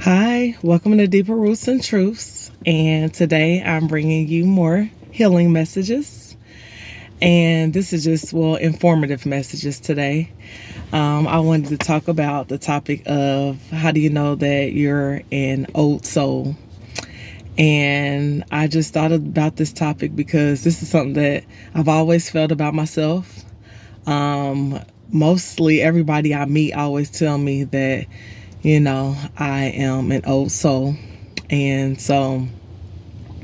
Hi, welcome to Deeper Roots and Truths. And today I'm bringing you more healing messages. And this is just, informative messages today. I wanted to talk about the topic of how do you know that you're an old soul? And I just thought about this topic because this is something that I've always felt about myself. Mostly everybody I meet always tell me that I am an old soul. And so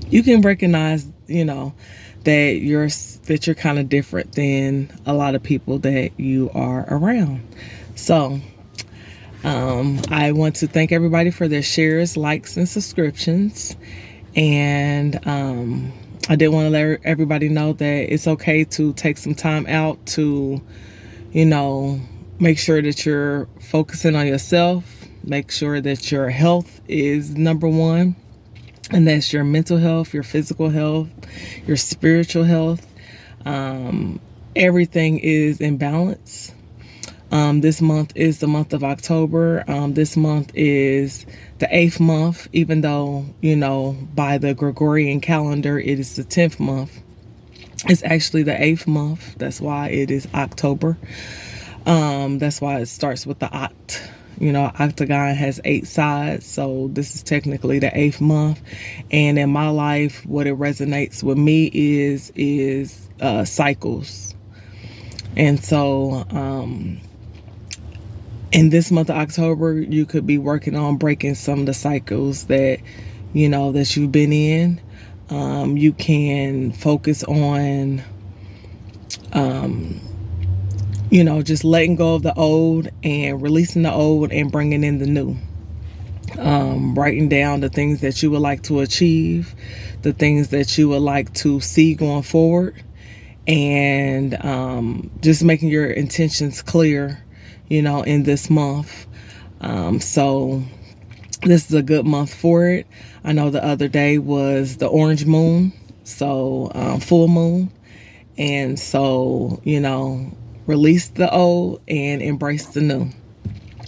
you can recognize, that you're kind of different than a lot of people that you are around. So I want to thank everybody for their shares, likes, and subscriptions. And I did want to let everybody know that it's okay to take some time out to, make sure that you're focusing on yourself. Make sure that your health is number one, and that's your mental health, your physical health, your spiritual health. Everything is in balance. This month is the month of October. This month is the 8th month, even though, by the Gregorian calendar, it is the 10th month. It's actually the 8th month. That's why it is October. That's why it starts with the oct. Octagon has 8 sides, so this is technically the 8th month. And in my life, what it resonates with me is cycles. And so, in this month of October, you could be working on breaking some of the cycles that you've been in. You can focus on, just letting go of the old and releasing the old and bringing in the new. Writing down the things that you would like to achieve, the things that you would like to see going forward, and just making your intentions clear, in this month. So this is a good month for it. I know the other day was the orange moon, so full moon. And so, release the old and embrace the new.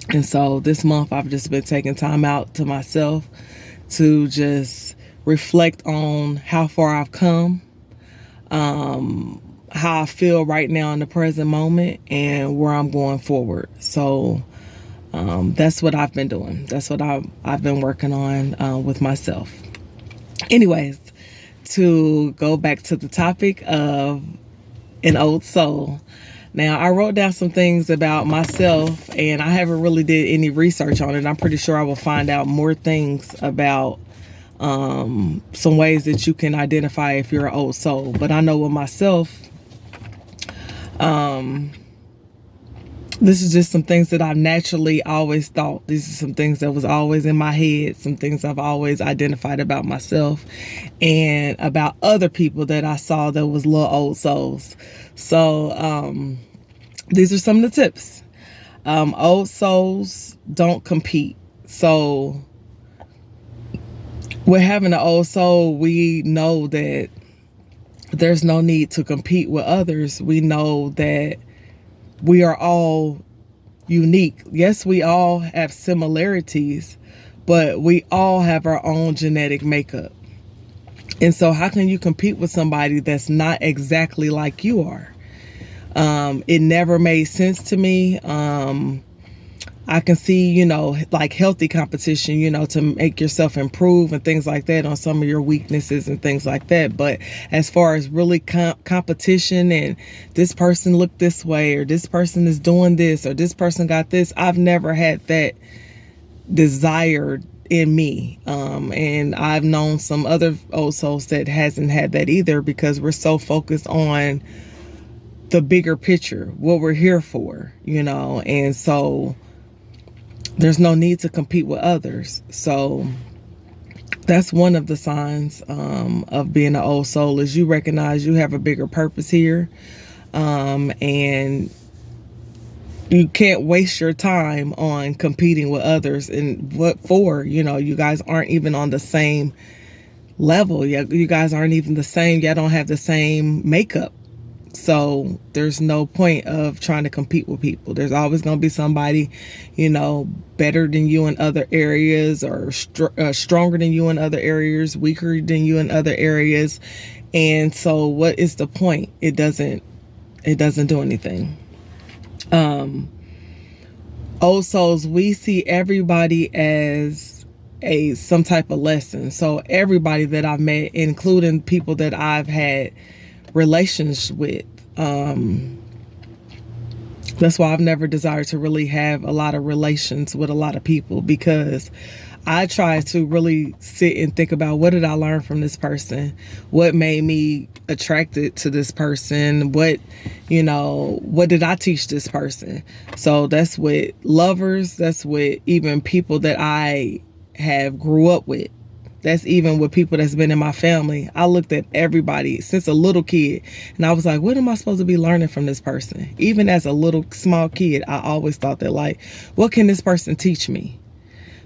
And so this month I've just been taking time out to myself to just reflect on how far I've come, how I feel right now in the present moment, and where I'm going forward. So that's what I've been doing. That's what I've been working on with myself. Anyways, to go back to the topic of an old soul. Now, I wrote down some things about myself, and I haven't really did any research on it. I'm pretty sure I will find out more things about some ways that you can identify if you're an old soul. But I know with myself, this is just some things that I've naturally always thought. These are some things that was always in my head, some things I've always identified about myself and about other people that I saw that was little old souls. So these are some of the tips. Old souls don't compete. So with having an old soul, we know that there's no need to compete with others. We know that we are all unique. Yes, we all have similarities, but we all have our own genetic makeup. And so how can you compete with somebody that's not exactly like you are? It never made sense to me. I can see, like healthy competition, to make yourself improve and things like that on some of your weaknesses and things like that. But as far as really competition and this person looked this way, or this person is doing this, or this person got this, I've never had that desire in me. And I've known some other old souls that hasn't had that either, because we're so focused on the bigger picture, what we're here for, and so there's no need to compete with others. So that's one of the signs of being an old soul, is you recognize you have a bigger purpose here, and you can't waste your time on competing with others. And what for? You guys aren't even on the same level. You guys aren't even the same. Y'all don't have the same makeup. So there's no point of trying to compete with people. There's always going to be somebody, better than you in other areas, or stronger than you in other areas, weaker than you in other areas. And so what is the point? It doesn't do anything. Old souls, we see everybody as some type of lesson. So everybody that I've met, including people that I've had relations with, that's why I've never desired to really have a lot of relations with a lot of people, because I try to really sit and think about, what did I learn from this person? What made me attracted to this person? What did I teach this person? So that's with lovers. That's with even people that I have grew up with. That's even with people that's been in my family. I looked at everybody since a little kid, and I was like, what am I supposed to be learning from this person? Even as a little small kid, I always thought that, like, what can this person teach me?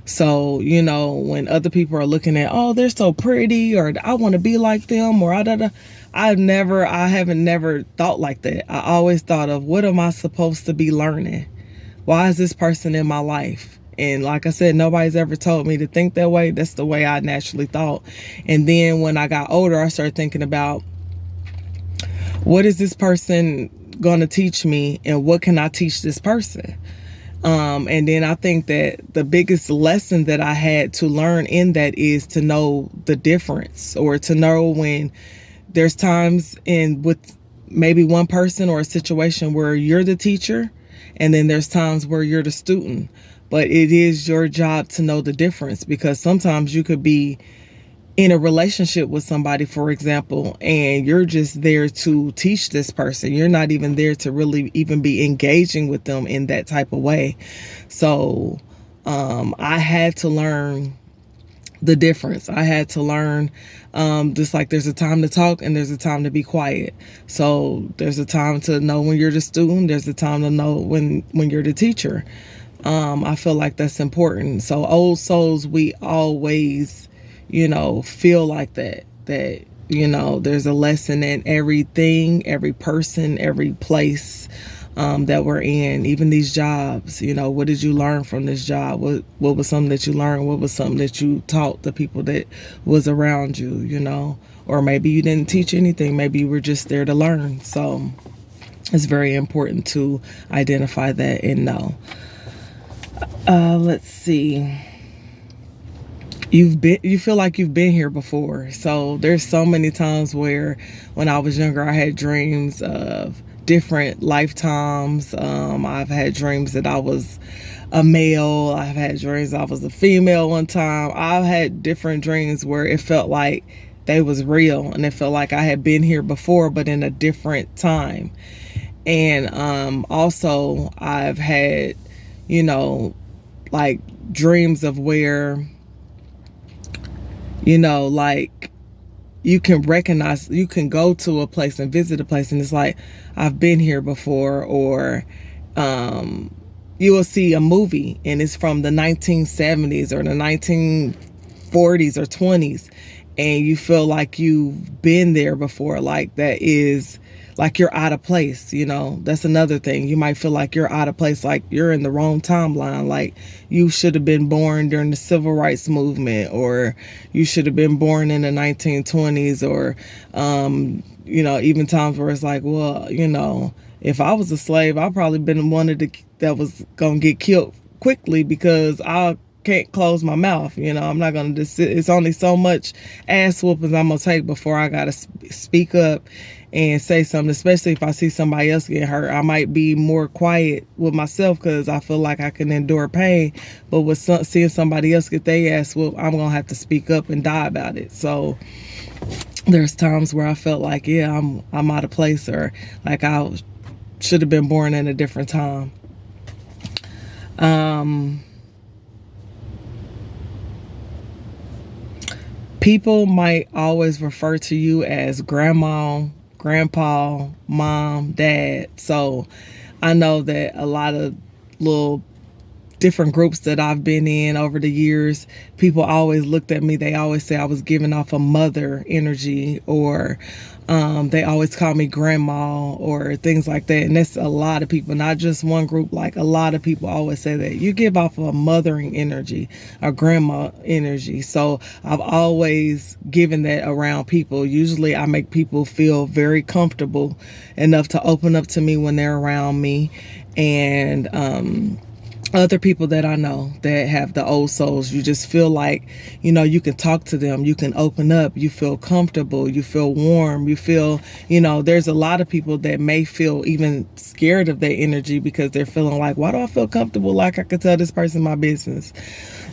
So, when other people are looking at, oh, they're so pretty, or I want to be like them, or I haven't never thought like that. I always thought of, what am I supposed to be learning? Why is this person in my life? And like I said, nobody's ever told me to think that way. That's the way I naturally thought. And then when I got older, I started thinking about, what is this person going to teach me, and what can I teach this person? And then I think that the biggest lesson that I had to learn in that is to know the difference, or to know when there's times with maybe one person or a situation where you're the teacher, and then there's times where you're the student. But it is your job to know the difference, because sometimes you could be in a relationship with somebody, for example, and you're just there to teach this person. You're not even there to really even be engaging with them in that type of way. So I had to learn the difference. I had to learn, just like there's a time to talk and there's a time to be quiet. So there's a time to know when you're the student. There's a time to know when you're the teacher. I feel like that's important. So old souls, we always, feel like that there's a lesson in everything, every person, every place, that we're in, even these jobs. What did you learn from this job? What was something that you learned? What was something that you taught the people that was around you, or maybe you didn't teach anything. Maybe you were just there to learn. So it's very important to identify that and know. Let's see. You feel like you've been here before. So there's so many times where, when I was younger, I had dreams of different lifetimes. I've had dreams that I was a male. I've had dreams I was a female one time. I've had different dreams where it felt like they was real, and it felt like I had been here before, but in a different time. And also I've had, like dreams of where, like you can recognize, you can go to a place and visit a place, and it's like, I've been here before. Or you will see a movie and it's from the 1970s or the 1940s or 20s, and you feel like you've been there before. Like that is like you're out of place. That's another thing. You might feel like you're out of place, like you're in the wrong timeline, like you should have been born during the civil rights movement, or you should have been born in the 1920s, or even times where it's like, well, if I was a slave, I probably been one of that was gonna get killed quickly, because I can't close my mouth. I'm not gonna just sit. It's only so much ass whoopings I'm gonna take before I gotta speak up and say something, especially if I see somebody else get hurt. I might be more quiet with myself because I feel like I can endure pain, but with seeing somebody else get their ass whooped, I'm gonna have to speak up and die about it. So there's times where I felt like, yeah, I'm out of place, or like I should have been born in a different time. People might always refer to you as grandma, grandpa, mom, dad. So I know that a lot of little different groups that I've been in over the years, people always looked at me. They always say I was giving off a mother energy, or they always call me grandma or things like that. And that's a lot of people, not just one group. Like a lot of people always say that you give off a mothering energy, a grandma energy. So I've always given that around people. Usually I make people feel very comfortable enough to open up to me when they're around me. And other people that I know that have the old souls, you just feel like, you can talk to them, you can open up, you feel comfortable, you feel warm, you feel, there's a lot of people that may feel even scared of their energy because they're feeling like, why do I feel comfortable like I could tell this person my business?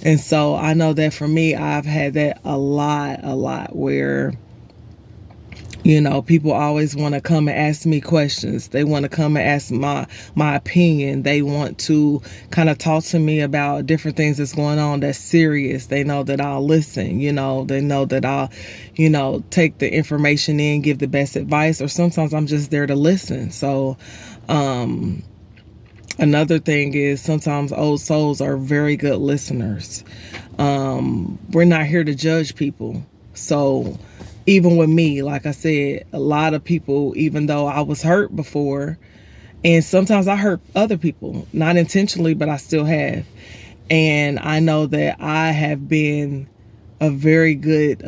And so I know that for me, I've had that a lot where people always want to come and ask me questions. They want to come and ask my opinion. They want to kind of talk to me about different things that's going on that's serious. They know that I'll listen. They know that I'll, take the information in, give the best advice, or sometimes I'm just there to listen. So, another thing is sometimes old souls are very good listeners. We're not here to judge people. So even with me, like I said, a lot of people, even though I was hurt before, and sometimes I hurt other people, not intentionally, but I still have. And I know that I have been a very good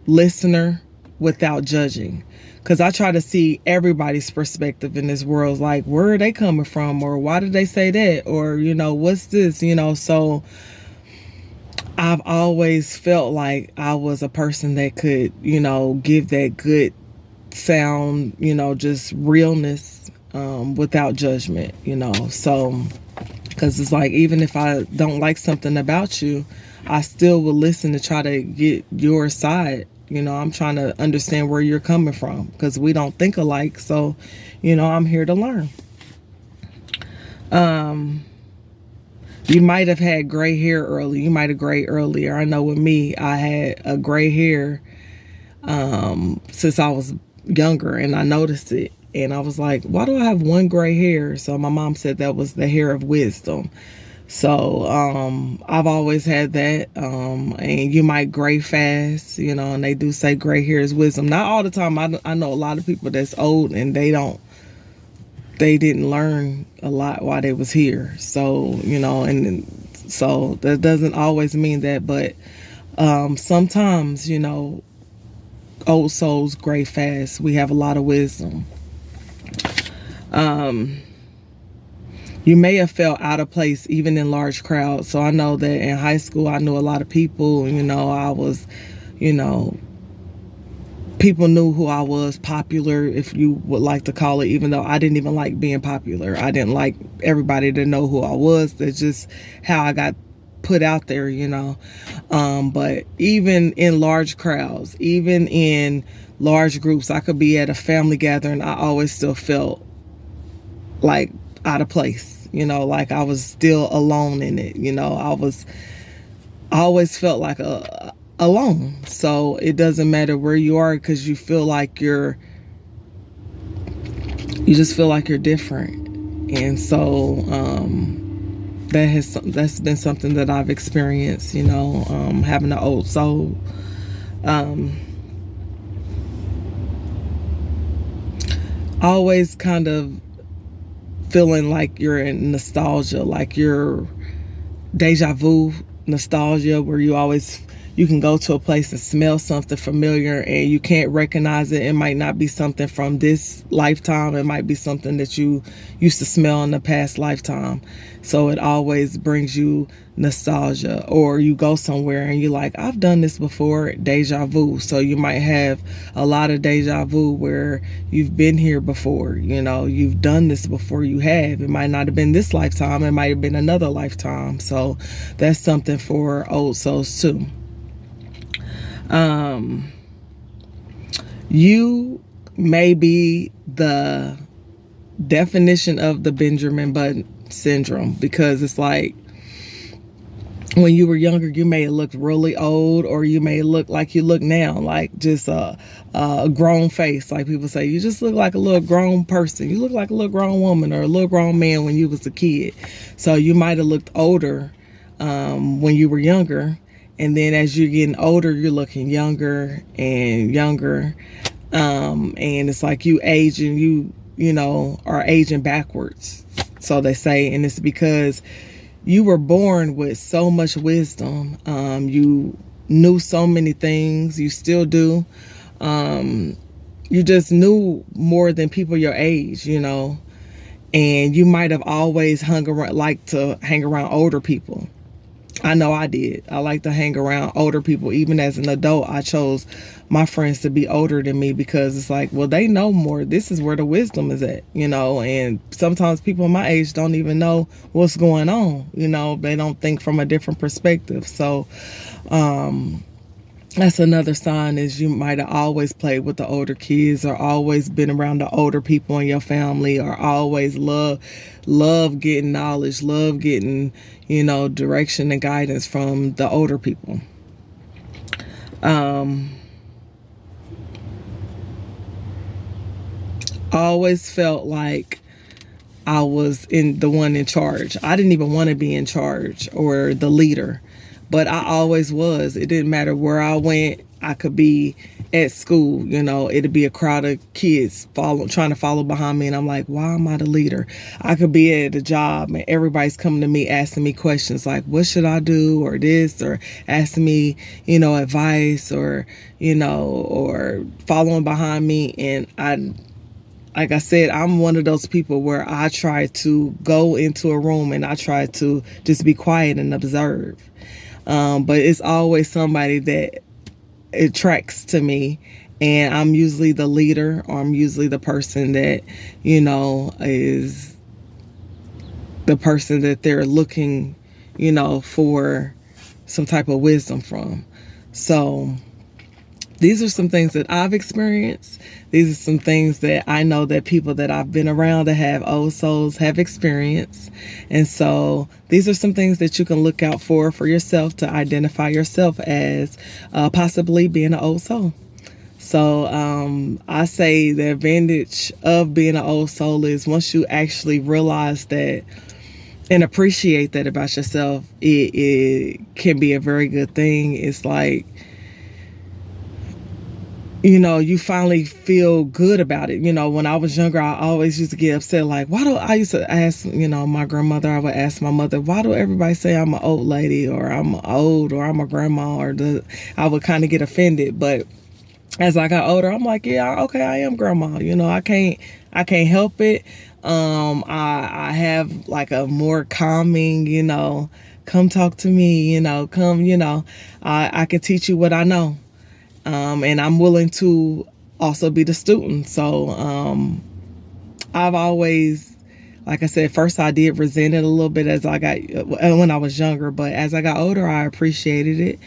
listener without judging. Because I try to see everybody's perspective in this world. Like, where are they coming from? Or why did they say that? Or, what's this? So I've always felt like I was a person that could, give that good sound, just realness without judgment, So, because it's like, even if I don't like something about you, I still will listen to try to get your side. I'm trying to understand where you're coming from because we don't think alike. So, I'm here to learn. You might have had gray hair early. You might have gray earlier. I know with me, I had a gray hair since I was younger, and I noticed it. And I was like, why do I have one gray hair? So my mom said that was the hair of wisdom. So I've always had that. And you might gray fast, and they do say gray hair is wisdom. Not all the time. I know a lot of people that's old and they didn't learn a lot while they was here. So, and so that doesn't always mean that, but sometimes, old souls gray fast. We have a lot of wisdom. You may have felt out of place even in large crowds. So I know that in high school, I knew a lot of people, I was, people knew who I was, popular, if you would like to call it, even though I didn't even like being popular. I didn't like everybody to know who I was. That's just how I got put out there, But even in large crowds, even in large groups, I could be at a family gathering. I always still felt like out of place, like I was still alone in it. I always felt like alone. So it doesn't matter where you are, because you feel like you just feel like you're different. And so that's been something that I've experienced, having an old soul. Always kind of feeling like you're in nostalgia, like you're deja vu nostalgia, where you can go to a place and smell something familiar and you can't recognize it. It might not be something from this lifetime. It might be something that you used to smell in the past lifetime. So it always brings you nostalgia. Or you go somewhere and you're like, I've done this before, deja vu. So you might have a lot of deja vu where you've been here before, you've done this before. You have. It might not have been this lifetime. It might have been another lifetime. So that's something for old souls too. You may be the definition of the Benjamin Button syndrome, because it's like when you were younger, you may look really old, or you may look like you look now, like just a grown face. Like people say, you just look like a little grown person. You look like a little grown woman or a little grown man when you was a kid. So you might have looked older when you were younger. And then as you're getting older, you're looking younger and younger. And it's like you age, and you know, are aging backwards. So they say, and it's because you were born with so much wisdom. You knew so many things. You still do. You just knew more than people your age, you know. And you might have always liked to hang around older people. I know I did. I like to hang around older people. Even as an adult, I chose my friends to be older than me because it's like, well, they know more. This is where the wisdom is at, you know. And sometimes people my age don't even know what's going on, you know. They don't think from a different perspective. So that's another sign, is you might have always played with the older kids, or always been around the older people in your family, or always love getting knowledge, love getting, you know, direction and guidance from the older people. I always felt like I was the one in charge. I didn't even want to be in charge or the leader, but I always was. It didn't matter where I went. I could be at school, you know, it'd be a crowd of kids trying to follow behind me, and I'm like, why am I the leader? I could be at a job and everybody's coming to me asking me questions like, what should I do, or this, or asking me, you know, advice, or, you know, or following behind me. And like I said, I'm one of those people where I try to go into a room and I try to just be quiet and observe. But it's always somebody that attracts to me, and I'm usually the leader, or I'm usually the person that, you know, is the person that they're looking, you know, for some type of wisdom from. So these are some things that I've experienced. These are some things that I know that people that I've been around that have old souls have experienced. And so these are some things that you can look out for yourself, to identify yourself as possibly being an old soul. So I say the advantage of being an old soul is once you actually realize that and appreciate that about yourself, it can be a very good thing. It's like, you know, you finally feel good about it. You know, when I was younger, I always used to get upset. Like, I used to ask, you know, my grandmother, I would ask my mother, why do everybody say I'm an old lady, or I'm old, or I'm a grandma, I would kind of get offended. But as I got older, I'm like, yeah, okay, I am grandma. You know, I can't help it. I have like a more calming, you know, come talk to me, you know, come, you know, I can teach you what I know. And I'm willing to also be the student. So I've always, like I said, first I did resent it a little bit when I was younger, but as I got older, I appreciated it.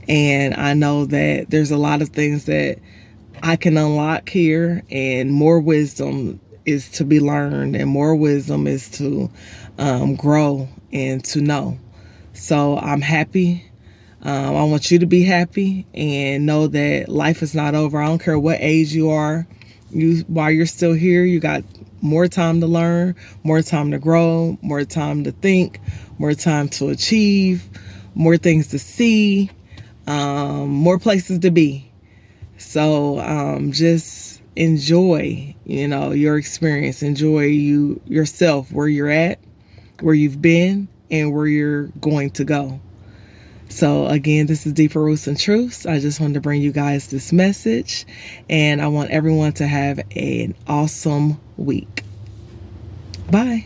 And I know that there's a lot of things that I can unlock here, and more wisdom is to be learned, and more wisdom is to grow and to know. So I'm happy. I want you to be happy and know that life is not over. I don't care what age you are. While you're still here, you got more time to learn, more time to grow, more time to think, more time to achieve, more things to see, more places to be. So just enjoy, you know, your experience. Enjoy yourself, where you're at, where you've been, and where you're going to go. So again, this is Deeper Roots and Truths. I just wanted to bring you guys this message, and I want everyone to have an awesome week. Bye.